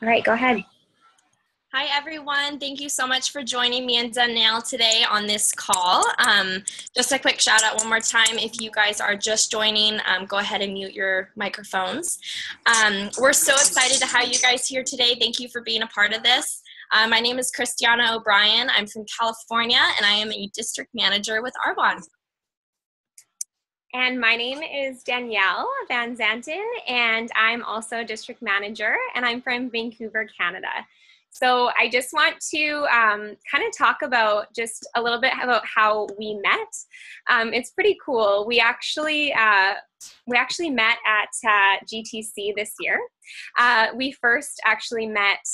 All right, go ahead. Hi, everyone. Thank you so much for joining me and Danielle today on this call. Just a quick shout out one more time. If you guys are just joining, go ahead and mute your microphones. We're so excited to have you guys here today. Thank you for being a part of this. My name is Christiana O'Brien. I'm from California, and I am a district manager with Arbonne. And my name is Danielle Van Zanten, and I'm also district manager, and I'm from Vancouver, Canada. So I just want to kind of talk about just a little bit about how we met. It's pretty cool. We actually met at GTC this year. We first actually met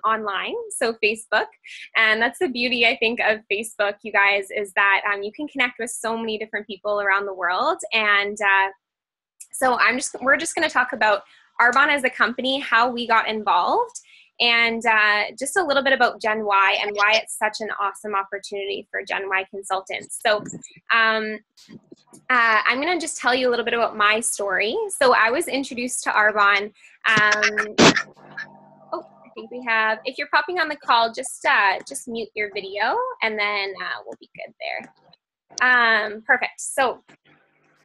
online, so Facebook, and that's the beauty, I think, of Facebook, you guys, is that you can connect with so many different people around the world. And so we're just going to talk about Arbonne as a company, how we got involved, and just a little bit about Gen Y and why it's such an awesome opportunity for Gen Y consultants. So I'm going to just tell you a little bit about my story. So I was introduced to Arbonne. I think we have, if you're popping on the call, just mute your video, and then we'll be good there. Perfect. So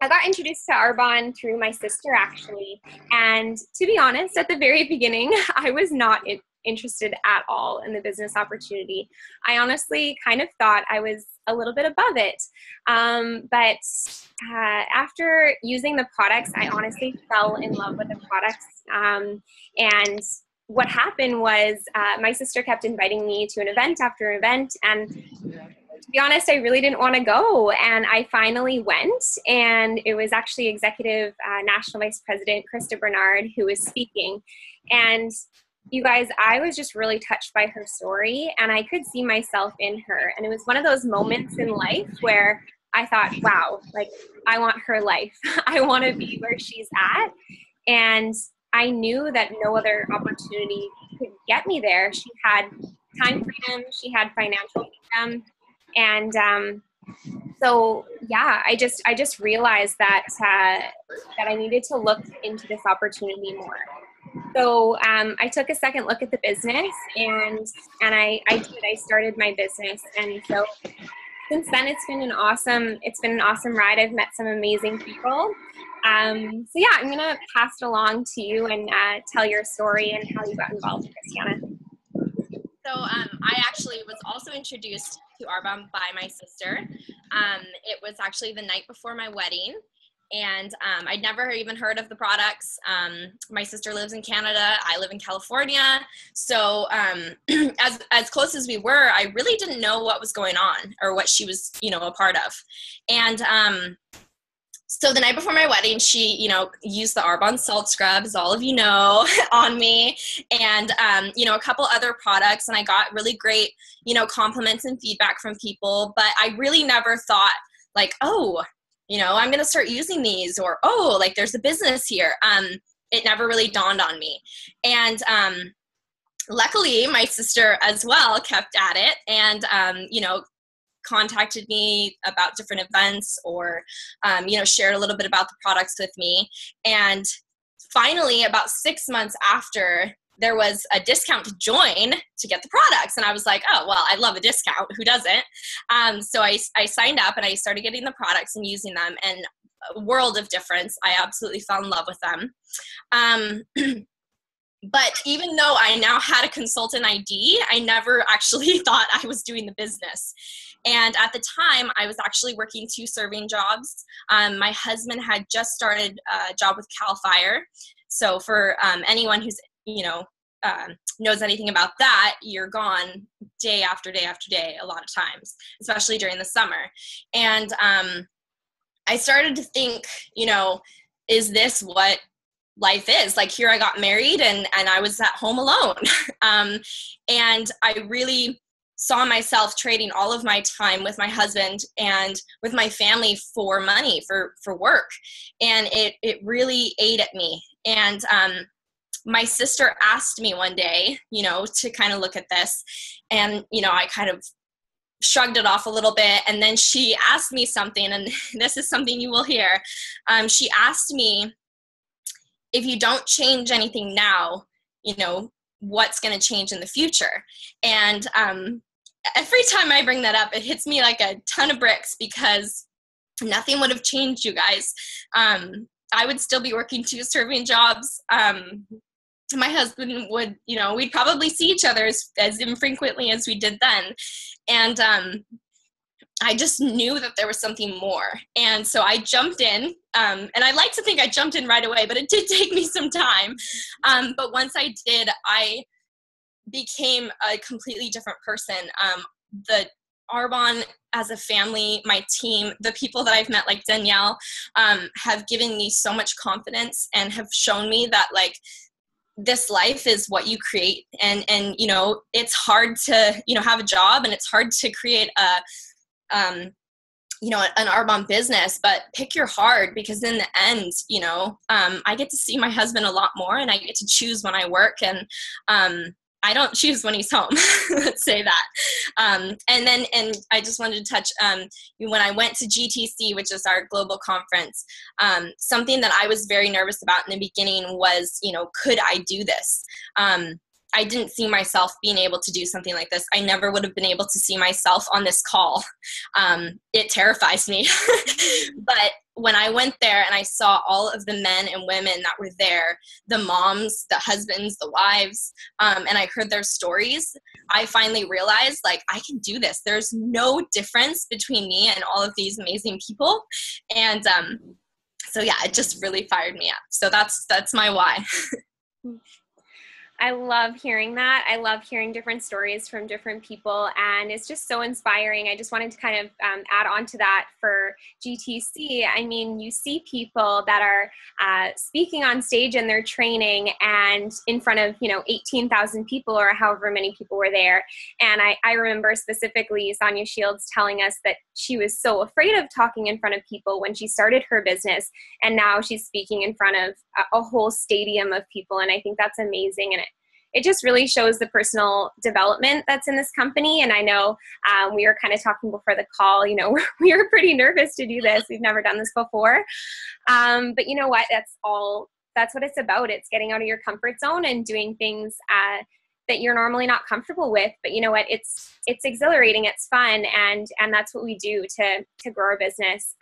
I got introduced to Arbonne through my sister, actually. And to be honest, at the very beginning, I was not interested at all in the business opportunity. I honestly kind of thought I was a little bit above it. But after using the products, I honestly fell in love with the products. And what happened was my sister kept inviting me to an event after event, and to be honest, I really didn't want to go, and I finally went, and it was actually Executive National Vice President Krista Bernard who was speaking. And you guys, I was just really touched by her story, and I could see myself in her. And it was one of those moments in life where I thought, wow, like, I want her life. I want to be where she's at. And I knew that no other opportunity could get me there. She had time freedom, she had financial freedom. And so, yeah, I just realized that I needed to look into this opportunity more. So I took a second look at the business, and I started my business. And so since then, it's been an awesome ride. I've met some amazing people. So yeah, I'm gonna pass it along to you and tell your story and how you got involved, Christiana. So I actually was also introduced to Arbonne by my sister. It was actually the night before my wedding, and I'd never even heard of the products. My sister lives in Canada. I live in California. So as close as we were, I really didn't know what was going on or what she was, a part of. And so the night before my wedding, she, used the Arbonne salt scrub, as all of you know, on me, and, a couple other products. And I got really great, compliments and feedback from people. But I really never thought, like, oh, I'm going to start using these, or, oh, like, there's a business here. It never really dawned on me. And luckily, my sister as well kept at it, and, contacted me about different events, or shared a little bit about the products with me. And finally, about 6 months after, there was a discount to join to get the products, and I was like, oh well, I love a discount, who doesn't? So I signed up, and I started getting the products and using them, and a world of difference. I absolutely fell in love with them. But even though I now had a consultant ID, I never actually thought I was doing the business. And at the time, I was actually working 2 serving jobs. My husband had just started a job with CAL FIRE. So for anyone who's, knows anything about that, you're gone day after day after day a lot of times, especially during the summer. And I started to think, is this what life is? Like, here I got married, and I was at home alone. And I really saw myself trading all of my time with my husband and with my family for money, for work. And it really ate at me. And my sister asked me one day, to kind of look at this. And, I kind of shrugged it off a little bit. And then she asked me something, and this is something you will hear. She asked me, if you don't change anything now, what's going to change in the future. And every time I bring that up, it hits me like a ton of bricks, because nothing would have changed, you guys. I would still be working 2 serving jobs. My husband would, we'd probably see each other as infrequently as we did then. And I just knew that there was something more. And so I jumped in, and I like to think I jumped in right away, but it did take me some time. But once I did, I became a completely different person. The Arbonne as a family, my team, the people that I've met, like Danielle, have given me so much confidence and have shown me that, like, this life is what you create. And it's hard to, have a job, and it's hard to create an Arbonne business, but pick your heart, because in the end, I get to see my husband a lot more, and I get to choose when I work, and I don't choose when he's home. Let's say that. And I just wanted to touch, when I went to GTC, which is our global conference, something that I was very nervous about in the beginning was, could I do this? I didn't see myself being able to do something like this. I never would have been able to see myself on this call. It terrifies me. But when I went there and I saw all of the men and women that were there, the moms, the husbands, the wives, and I heard their stories, I finally realized, like, I can do this. There's no difference between me and all of these amazing people. And so yeah, it just really fired me up. So that's my why. I love hearing that. I love hearing different stories from different people, and it's just so inspiring. I just wanted to kind of add on to that for GTC. I mean, you see people that are speaking on stage in their training and in front of, 18,000 people or however many people were there. And I remember specifically Sonia Shields telling us that she was so afraid of talking in front of people when she started her business, and now she's speaking in front of a whole stadium of people. And I think that's amazing. And it just really shows the personal development that's in this company. And I know we were kind of talking before the call, we were pretty nervous to do this. We've never done this before. But you know what? That's what it's about. It's getting out of your comfort zone and doing things that you're normally not comfortable with. But you know what? It's exhilarating. It's fun. And that's what we do to grow our business.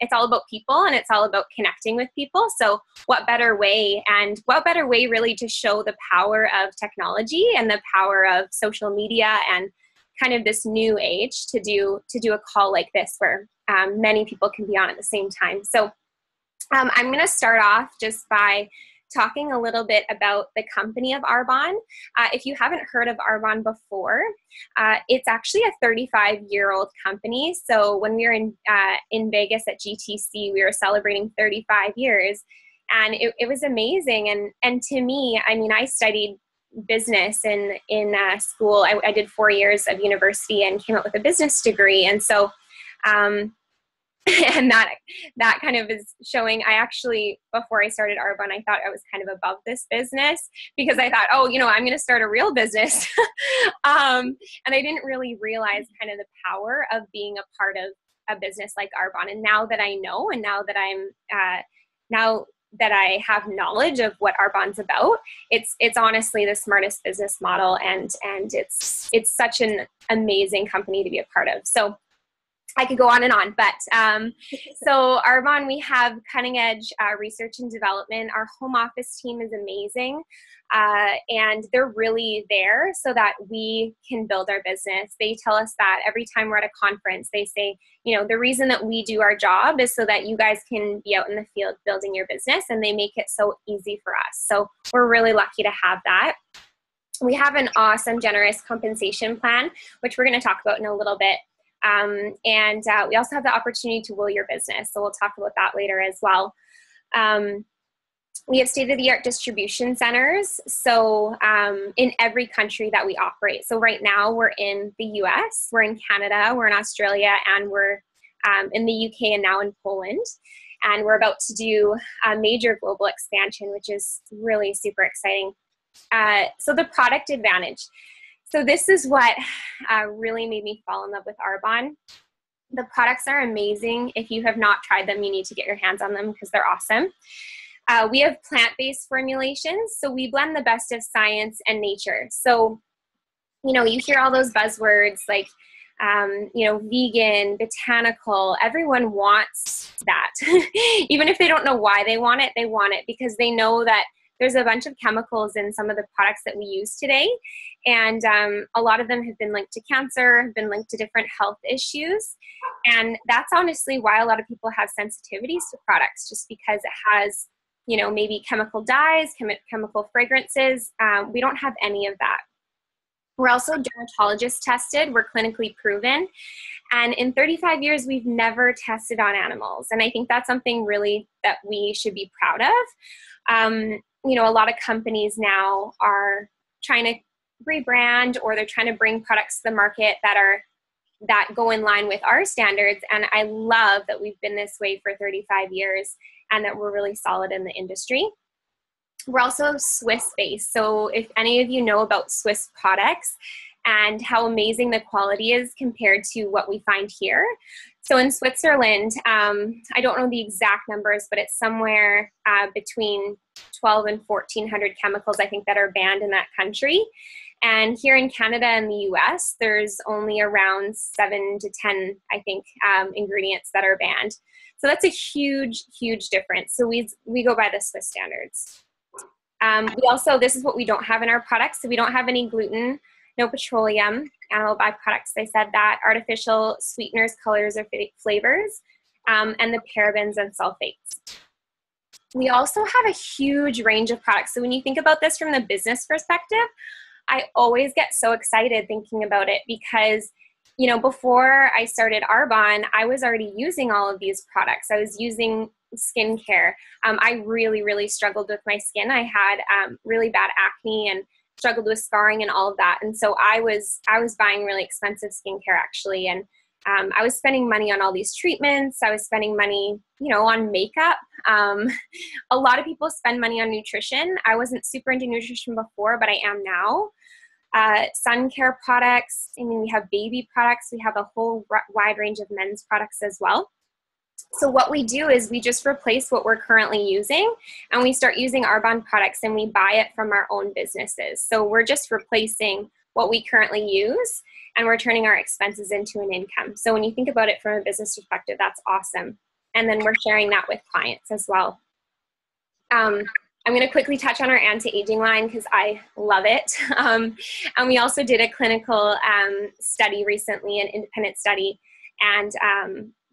It's all about people, and it's all about connecting with people. So what better way really to show the power of technology and the power of social media and kind of this new age to do a call like this where many people can be on at the same time. So I'm going to start off just by talking a little bit about the company of Arbonne. If you haven't heard of Arbonne before, it's actually a 35-year-old company. So when we were in Vegas at GTC, we were celebrating 35 years, and it was amazing. And to me, I mean, I studied business in school. I did 4 years of university and came out with a business degree, and so. And that kind of is showing. I actually, before I started Arbonne, I thought I was kind of above this business, because I thought, I'm going to start a real business. And I didn't really realize kind of the power of being a part of a business like Arbonne. And now that I know, and now that I have knowledge of what Arbonne's about, it's honestly the smartest business model, and it's such an amazing company to be a part of. So I could go on and on, but so Arbonne, we have cutting edge research and development. Our home office team is amazing, and they're really there so that we can build our business. They tell us that every time we're at a conference. They say, the reason that we do our job is so that you guys can be out in the field building your business, and they make it so easy for us. So we're really lucky to have that. We have an awesome, generous compensation plan, which we're going to talk about in a little bit. And we also have the opportunity to will your business. So we'll talk about that later as well. We have state-of-the-art distribution centers. So in every country that we operate. So right now we're in the US, we're in Canada, we're in Australia, and we're in the UK and now in Poland. And we're about to do a major global expansion, which is really super exciting. So the product advantage. So this is what really made me fall in love with Arbonne. The products are amazing. If you have not tried them, you need to get your hands on them because they're awesome. We have plant-based formulations, so we blend the best of science and nature. So, you hear all those buzzwords like, vegan, botanical. Everyone wants that. Even if they don't know why they want it because they know that there's a bunch of chemicals in some of the products that we use today. And a lot of them have been linked to cancer, have been linked to different health issues. And that's honestly why a lot of people have sensitivities to products, just because it has, maybe chemical dyes, chemical fragrances. We don't have any of that. We're also dermatologist tested. We're clinically proven. And in 35 years, we've never tested on animals. And I think that's something really that we should be proud of. A lot of companies now are trying to rebrand, or they're trying to bring products to the market that go in line with our standards. And I love that we've been this way for 35 years and that we're really solid in the industry. We're also Swiss-based. So if any of you know about Swiss products and how amazing the quality is compared to what we find here. So in Switzerland, I don't know the exact numbers, but it's somewhere between 12 and 1,400 chemicals, I think, that are banned in that country. And here in Canada and the US, there's only around 7 to 10, I think, ingredients that are banned. So that's a huge, huge difference. So we go by the Swiss standards. We also, this is what we don't have in our products. So we don't have any gluten, no petroleum, animal byproducts. I said that, artificial sweeteners, colors, or flavors, and the parabens and sulfates. We also have a huge range of products. So when you think about this from the business perspective, I always get so excited thinking about it because, before I started Arbonne, I was already using all of these products. I was using skincare. I really, really struggled with my skin. I had really bad acne and struggled with scarring and all of that. And so I was buying really expensive skincare actually. And I was spending money on all these treatments. I was spending money, on makeup. A lot of people spend money on nutrition. I wasn't super into nutrition before, but I am now. Sun care products. We have baby products. We have a whole wide range of men's products as well. So what we do is we just replace what we're currently using and we start using Arbonne products and we buy it from our own businesses. So we're just replacing what we currently use and we're turning our expenses into an income. So when you think about it from a business perspective, that's awesome. And then we're sharing that with clients as well. I'm going to quickly touch on our anti-aging line because I love it. And we also did a clinical study recently, an independent study, and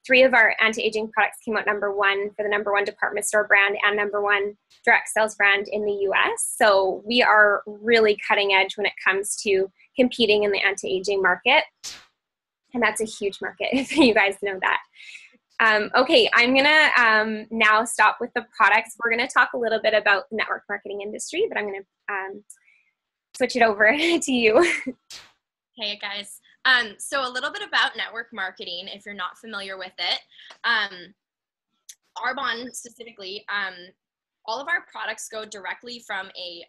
3 of our anti-aging products came out #1 for the #1 department store brand and #1 direct sales brand in the US. So we are really cutting edge when it comes to competing in the anti-aging market. And that's a huge market, if you guys know that. Okay, I'm gonna now stop with the products. We're gonna talk a little bit about the network marketing industry, but I'm gonna switch it over to you. Hey guys. So a little bit about network marketing, if you're not familiar with it. Arbonne specifically, all of our products go directly from a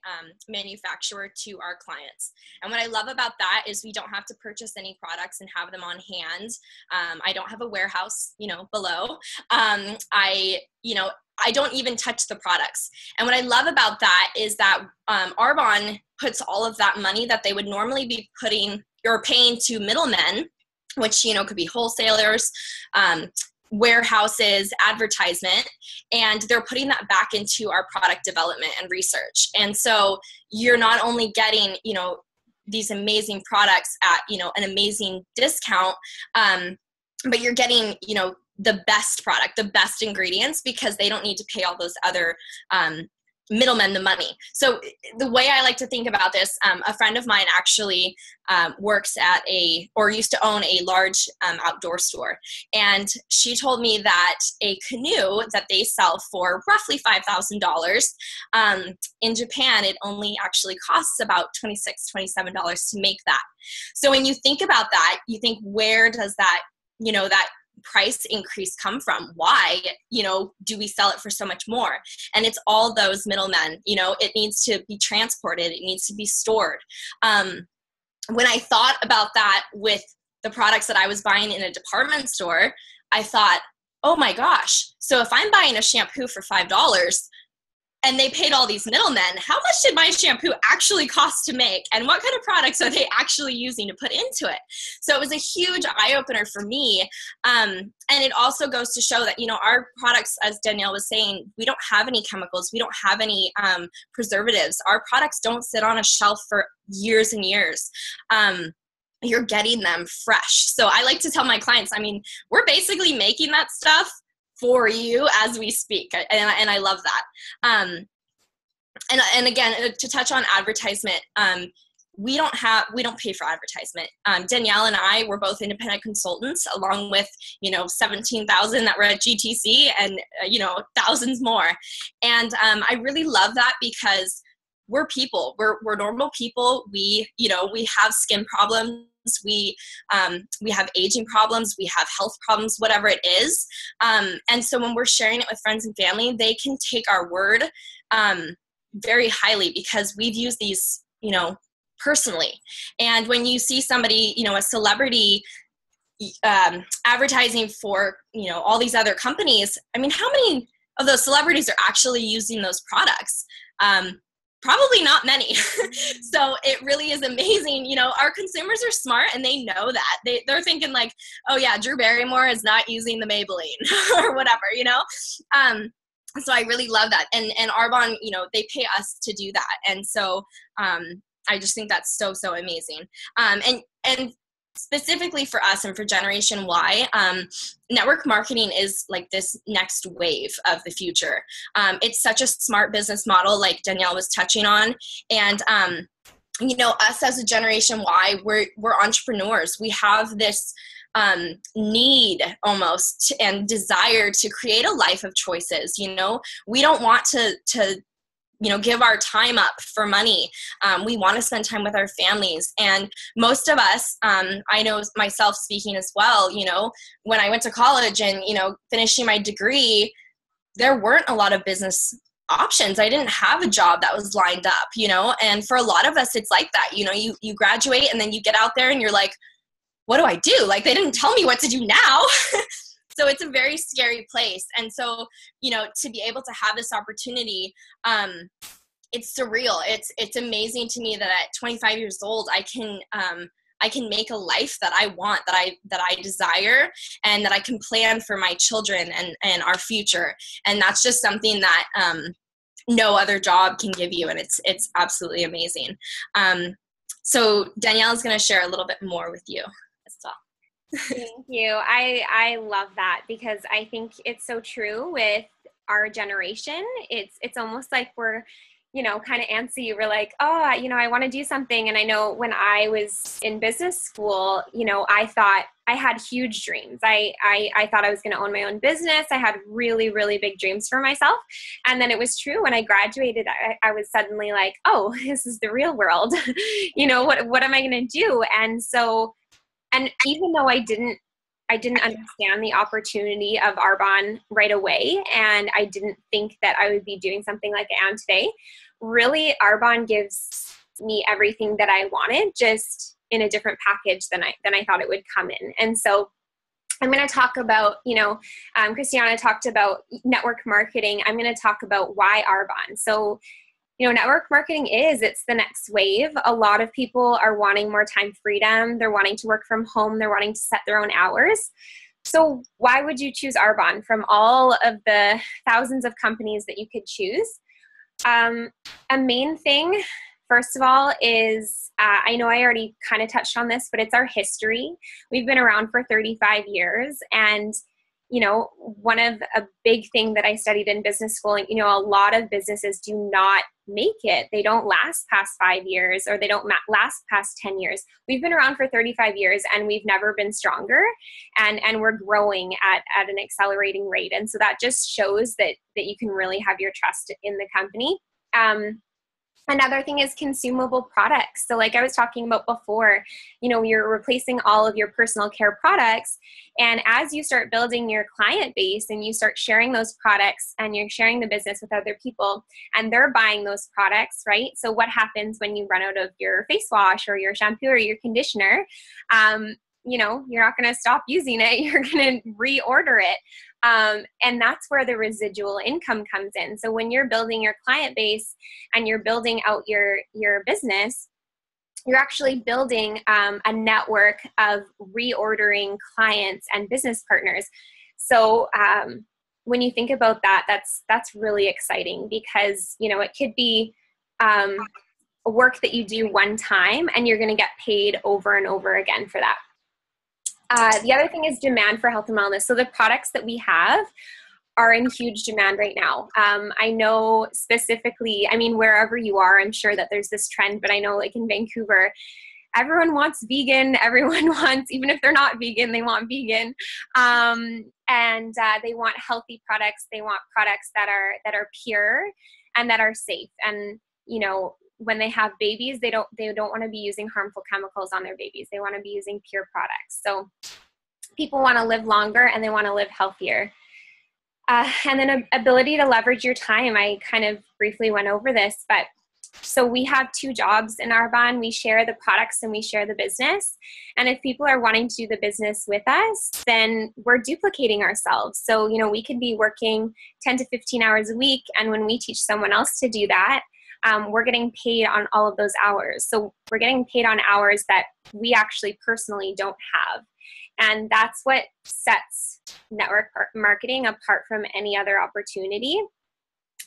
manufacturer to our clients. And what I love about that is we don't have to purchase any products and have them on hand. I don't have a warehouse, below. I don't even touch the products. And what I love about that is that Arbonne puts all of that money that they would normally be putting or paying to middlemen, which, could be wholesalers, warehouses, advertisement, and they're putting that back into our product development and research. And so you're not only getting, these amazing products at, an amazing discount, but you're getting, the best product, the best ingredients, because they don't need to pay all those other middlemen the money. So the way I like to think about this, a friend of mine actually works at used to own a large outdoor store. And she told me that a canoe that they sell for roughly $5,000, in Japan, it only actually costs about $26, $27 to make that. So when you think about that, you think, where does that, that price increase come from? Why, do we sell it for so much more? And it's all those middlemen. It needs to be transported. It needs to be stored. When I thought about that with the products that I was buying in a department store, I thought, oh my gosh, so if I'm buying a shampoo for $5, and they paid all these middlemen. How much did my shampoo actually cost to make? And what kind of products are they actually using to put into it? So it was a huge eye-opener for me. And it also goes to show that, you know, our products, as Danielle was saying, we don't have any chemicals. We don't have any preservatives. Our products don't sit on a shelf for years and years. You're getting them fresh. So I like to tell my clients, I mean, we're basically making that stuff for you as we speak. And I love that. And again, to touch on advertisement, we don't pay for advertisement. Danielle and I were both independent consultants, along with, you know, 17,000 that were at GTC and, you know, thousands more. And I really love that because we're people. We're normal people. We have skin problems. We have aging problems. We have health problems, whatever it is. And so when we're sharing it with friends and family, they can take our word very highly because we've used these, you know, personally. And when you see somebody, you know, a celebrity advertising for, you know, all these other companies, I mean, how many of those celebrities are actually using those products? Probably not many. So it really is amazing. You know, our consumers are smart and they know that. They're thinking like, oh yeah, Drew Barrymore is not using the Maybelline or whatever, you know? So I really love that. And Arbonne, you know, they pay us to do that. And so I just think that's so, so amazing. And specifically for us and for Generation Y, network marketing is like this next wave of the future. It's such a smart business model, like Danielle was touching on. And, you know, us as a Generation Y, we're entrepreneurs. We have this need almost and desire to create a life of choices. You know, we don't want to you know, give our time up for money. We want to spend time with our families. And most of us, I know myself speaking as well, you know, when I went to college and, you know, finishing my degree, there weren't a lot of business options. I didn't have a job that was lined up, you know, and for a lot of us, it's like that. You know, you graduate and then you get out there and you're like, what do I do? Like, they didn't tell me what to do now. So it's a very scary place. And so, you know, to be able to have this opportunity, it's surreal. It's amazing to me that at 25 years old, I can make a life that I want, that I desire, and that I can plan for my children and our future. And that's just something that no other job can give you. And it's absolutely amazing. So Danielle is going to share a little bit more with you as well. Thank you. I love that because I think it's so true with our generation. It's almost like we're, you know, kind of antsy. We're like, oh, you know, I want to do something. And I know when I was in business school, you know, I thought I had huge dreams. I thought I was going to own my own business. I had really, really big dreams for myself. And then it was true when I graduated, I was suddenly like, oh, this is the real world. You know, what am I going to do? And so, and even though I didn't understand the opportunity of Arbonne right away, and I didn't think that I would be doing something like I am today, really Arbonne gives me everything that I wanted, just in a different package than I thought it would come in. And so I'm going to talk about, you know, Christiana talked about network marketing. I'm going to talk about why Arbonne. So, you know, network marketing it's the next wave. A lot of people are wanting more time freedom. They're wanting to work from home. They're wanting to set their own hours. So why would you choose Arbonne from all of the thousands of companies that you could choose? A main thing, first of all, is I know I already kind of touched on this, but it's our history. We've been around for 35 years. And you know, a big thing that I studied in business school, you know, a lot of businesses do not make it. They don't last past 5 years, or they don't last past 10 years. We've been around for 35 years and we've never been stronger, and we're growing at an accelerating rate. And so that just shows that you can really have your trust in the company. Another thing is consumable products. So like I was talking about before, you know, you're replacing all of your personal care products. And as you start building your client base and you start sharing those products and you're sharing the business with other people and they're buying those products, right? So what happens when you run out of your face wash or your shampoo or your conditioner? You know, you're not going to stop using it. You're going to reorder it. And that's where the residual income comes in. So when you're building your client base and you're building out your business, you're actually building a network of reordering clients and business partners. So when you think about that, that's really exciting, because, you know, it could be work that you do one time and you're going to get paid over and over again for that. The other thing is demand for health and wellness. So the products that we have are in huge demand right now. I know specifically, I mean, wherever you are, I'm sure that there's this trend, but I know like in Vancouver, everyone wants vegan. Everyone wants, even if they're not vegan, they want vegan. And they want healthy products. They want products that are pure and that are safe. And, you know, when they have babies, they don't want to be using harmful chemicals on their babies. They want to be using pure products. So people want to live longer and they want to live healthier. And then ability to leverage your time. I kind of briefly went over this, but so we have 2 jobs in Arbonne. We share the products and we share the business. And if people are wanting to do the business with us, then we're duplicating ourselves. So, you know, we could be working 10 to 15 hours a week. And when we teach someone else to do that, we're getting paid on all of those hours. So we're getting paid on hours that we actually personally don't have. And that's what sets network marketing apart from any other opportunity,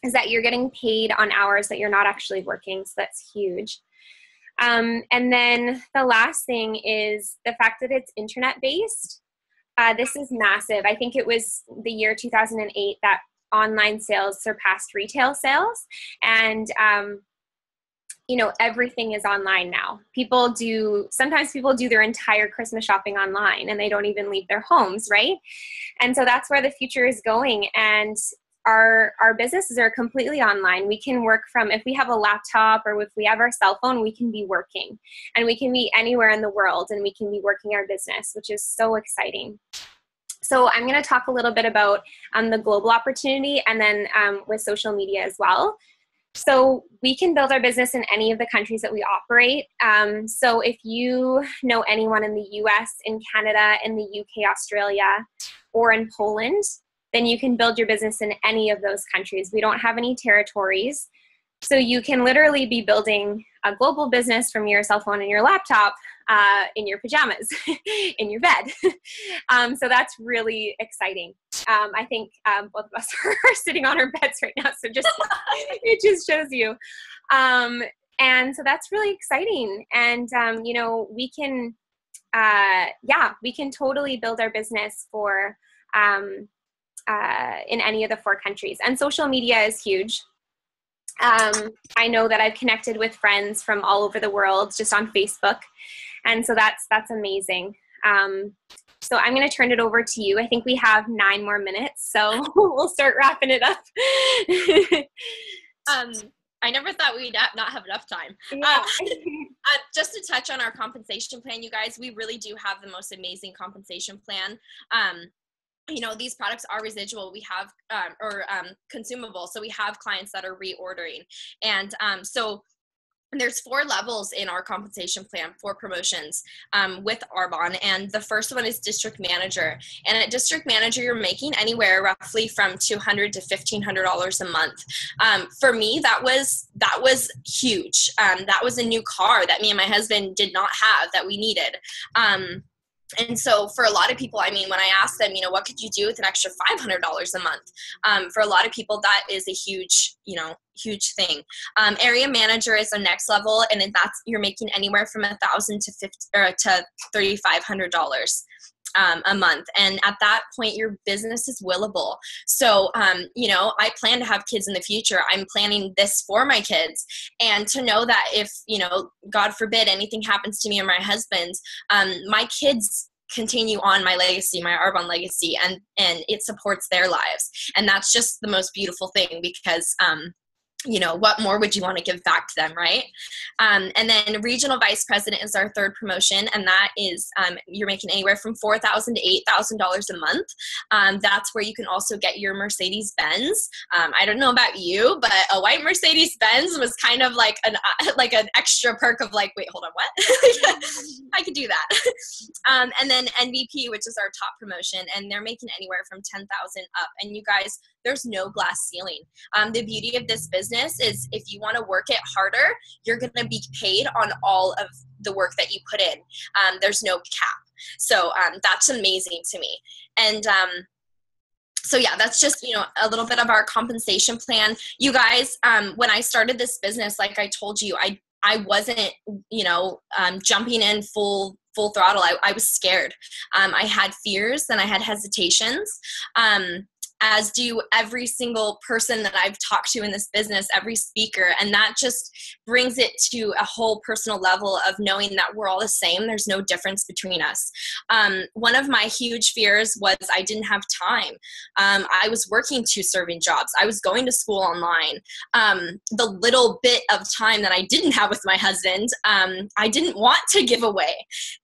is that you're getting paid on hours that you're not actually working. So that's huge. And then the last thing is the fact that it's internet-based. This is massive. I think it was the year 2008 that online sales surpassed retail sales. And you know, everything is online now. Sometimes people do their entire Christmas shopping online and they don't even leave their homes, right? And so that's where the future is going. And our businesses are completely online. We can work from, if we have a laptop or if we have our cell phone, we can be working, and we can be anywhere in the world and we can be working our business, which is so exciting. So I'm going to talk a little bit about the global opportunity, and then with social media as well. So we can build our business in any of the countries that we operate. So if you know anyone in the US, in Canada, in the UK, Australia, or in Poland, then you can build your business in any of those countries. We don't have any territories. So you can literally be building a global business from your cell phone and your laptop in your pajamas, in your bed. So that's really exciting. I think both of us are sitting on our beds right now, so it just shows you. And so that's really exciting. And you know, we can totally build our business for in any of the 4 countries. And social media is huge. I know that I've connected with friends from all over the world just on Facebook. And so that's amazing. So I'm going to turn it over to you. I think we have 9 more minutes, so we'll start wrapping it up. I never thought we'd not have enough time. Yeah. Just to touch on our compensation plan, you guys, we really do have the most amazing compensation plan. You know, these products are residual. We have, consumable. So we have clients that are reordering. And so there's 4 levels in our compensation plan for promotions with Arbonne. And the first one is district manager. And at district manager, you're making anywhere roughly from $200 to $1,500 a month. For me, that was huge. That was a new car that me and my husband did not have that we needed. And so for a lot of people, I mean, when I asked them, you know, what could you do with an extra $500 a month? For a lot of people, that is a huge thing. Area manager is the next level, and that's, you're making anywhere from $1,000 to $3,500 a month. And at that point, your business is willable. So, you know, I plan to have kids in the future. I'm planning this for my kids. And to know that if, you know, God forbid anything happens to me or my husband, my kids continue on my legacy, my Arbonne legacy, and it supports their lives. And that's just the most beautiful thing, because, what more would you want to give back to them, right? And then regional vice president is our third promotion, and that is you're making anywhere from $4,000 to $8,000 a month. That's where you can also get your Mercedes-Benz. I don't know about you, but a white Mercedes-Benz was kind of like an extra perk of like, wait, hold on, what? I could do that. And then MVP, which is our top promotion, and they're making anywhere from $10,000 up. And you guys, there's no glass ceiling. The beauty of this business is if you want to work it harder, you're going to be paid on all of the work that you put in. There's no cap. So that's amazing to me. And so yeah, that's just, a little bit of our compensation plan. You guys, when I started this business, like I told you, I wasn't, jumping in full throttle. I was scared. I had fears and I had hesitations. As do every single person that I've talked to in this business, every speaker. And that just brings it to a whole personal level of knowing that we're all the same. There's no difference between us. One of my huge fears was I didn't have time. I was working 2 serving jobs. I was going to school online. The little bit of time that I didn't have with my husband, I didn't want to give away.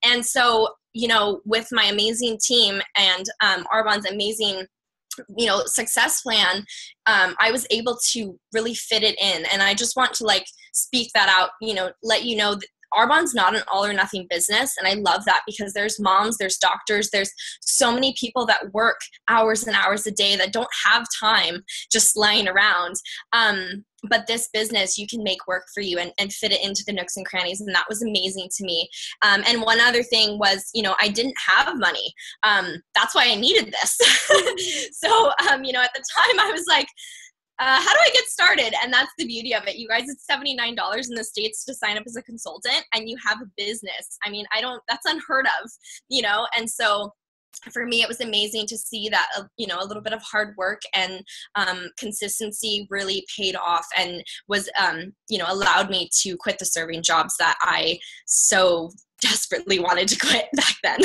And so, with my amazing team and Arbonne's amazing success plan, I was able to really fit it in. And I just want to speak that out, let you know that Arbonne's not an all or nothing business. And I love that because there's moms, there's doctors, there's so many people that work hours and hours a day that don't have time just lying around. But this business, you can make work for you and fit it into the nooks and crannies. And that was amazing to me. And one other thing was, I didn't have money. That's why I needed this. So, at the time I was like, how do I get started? And that's the beauty of it. You guys, it's $79 in the States to sign up as a consultant and you have a business. I mean, that's unheard of, and so for me, it was amazing to see that, a little bit of hard work and consistency really paid off and was, allowed me to quit the serving jobs that I so desperately wanted to quit back then.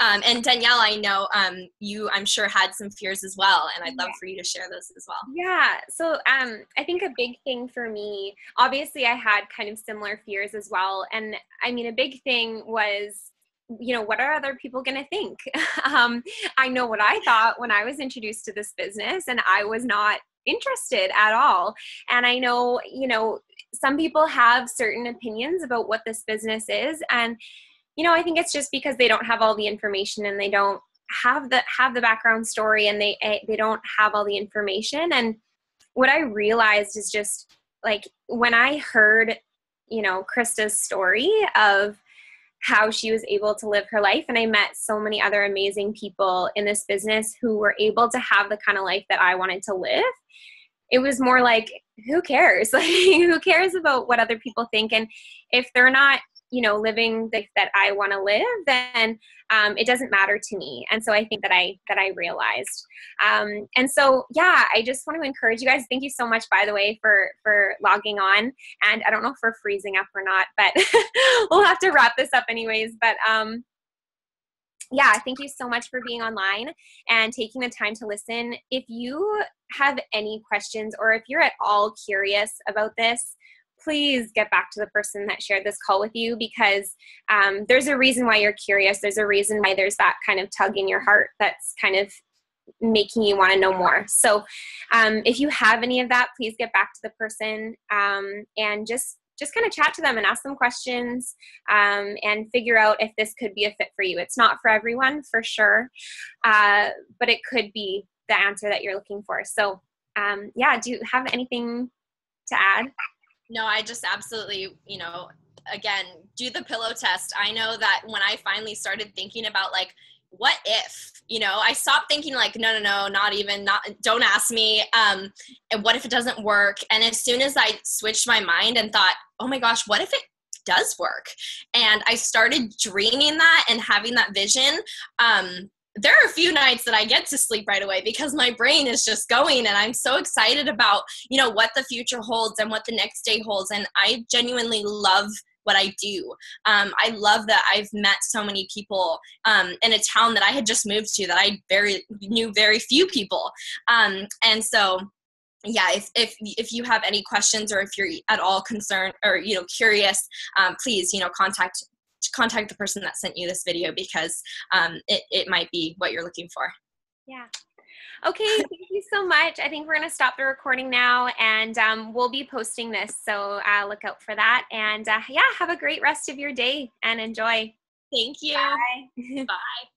And Danielle, I know I'm sure had some fears as well, and I'd love for you to share those as well. Yeah. So I think a big thing for me, obviously I had kind of similar fears as well. And I mean, a big thing was, what are other people going to think? I know what I thought when I was introduced to this business, and I was not interested at all. And I know, some people have certain opinions about what this business is. And, I think it's just because they don't have all the information and they don't have the background story, and they don't have all the information. And what I realized is just when I heard, Krista's story of how she was able to live her life. And I met so many other amazing people in this business who were able to have the kind of life that I wanted to live. It was more like, who cares? Who cares about what other people think? And if they're not, living the life that I want to live, then it doesn't matter to me. And so I think that I realized. And so, yeah, I just want to encourage you guys. Thank you so much, by the way, for logging on. And I don't know if we're freezing up or not, but we'll have to wrap this up anyways. But yeah, thank you so much for being online and taking the time to listen. If you have any questions, or if you're at all curious about this, please get back to the person that shared this call with you, because there's a reason why you're curious. There's a reason why there's that kind of tug in your heart that's kind of making you want to know more. So if you have any of that, please get back to the person and just kind of chat to them and ask them questions and figure out if this could be a fit for you. It's not for everyone, for sure, but it could be the answer that you're looking for. So yeah, do you have anything to add? No, I just absolutely, again, do the pillow test. I know that when I finally started thinking about what if, I stopped thinking no, don't ask me. And what if it doesn't work? And as soon as I switched my mind and thought, oh my gosh, what if it does work? And I started dreaming that and having that vision, there are a few nights that I get to sleep right away because my brain is just going, and I'm so excited about, what the future holds and what the next day holds. And I genuinely love what I do. I love that I've met so many people in a town that I had just moved to that I knew very few people. And so yeah, if you have any questions, or if you're at all concerned or, you know, curious, please, you know, contact the person that sent you this video, because it might be what you're looking for. Yeah. Okay, thank you so much. I think we're going to stop the recording now, and we'll be posting this, so look out for that. And yeah, have a great rest of your day and enjoy. Thank you. Bye. Bye.